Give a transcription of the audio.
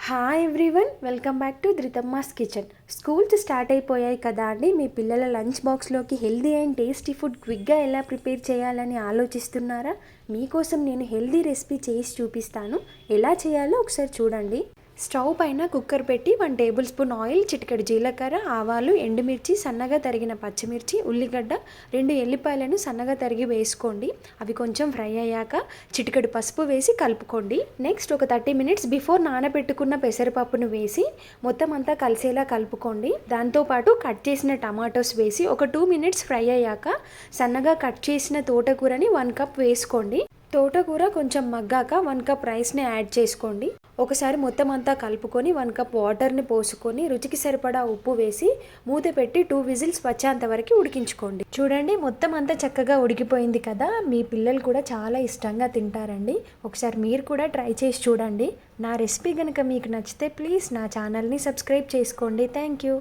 Hi everyone, welcome back to Dhruthamma's kitchen. Schools start అయిపోయాయి కదా అండి. మీ పిల్లల లంచ్ బాక్స్లోకి హెల్దీ అండ్ టేస్టీ ఫుడ్ క్విక్గా ఎలా ప్రిపేర్ చేయాలని ఆలోచిస్తున్నారా? మీకోసం నేను హెల్దీ రెసిపీ చేసి చూపిస్తాను. ఎలా చేయాలో ఒకసారి చూడండి. స్టవ్ పైన కుక్కర్ పెట్టి 1 టేబుల్ స్పూన్ ఆయిల్, చిటికెడు జీలకర్ర, ఆవాలు, ఎండుమిర్చి, సన్నగా తరిగిన పచ్చిమిర్చి, ఉల్లిగడ్డ, 2 ఎల్లిపాయలను సన్నగా తరిగి వేసుకోండి. అవి కొంచెం ఫ్రై అయ్యాక చిటికెడు పసుపు వేసి కలుపుకోండి. నెక్స్ట్ ఒక 30 మినిట్స్ బిఫోర్ నానబెట్టుకున్న పెసరపప్పును వేసి మొత్తం అంతా కలిసేలా కలుపుకోండి. దాంతోపాటు కట్ చేసిన టమాటోస్ వేసి ఒక 2 మినిట్స్ ఫ్రై అయ్యాక సన్నగా కట్ చేసిన తోటకూరని 1 కప్ వేసుకోండి. తోటకూర కొంచెం మగ్గాక 1 కప్ రైస్ని యాడ్ చేసుకోండి. ఒకసారి మొత్తం అంతా కలుపుకొని 1 కప్ వాటర్ని పోసుకొని రుచికి సరిపడా ఉప్పు వేసి మూత పెట్టి 2 విజిల్స్ వచ్చేంత వరకు ఉడికించుకోండి. చూడండి, మొత్తం అంతా చక్కగా ఉడికిపోయింది కదా. మీ పిల్లలు కూడా చాలా ఇష్టంగా తింటారండి. ఒకసారి మీరు కూడా ట్రై చేసి చూడండి. నా రెసిపీ కనుక మీకు నచ్చితే ప్లీజ్ నా ఛానల్ని సబ్స్క్రైబ్ చేసుకోండి. Thank you.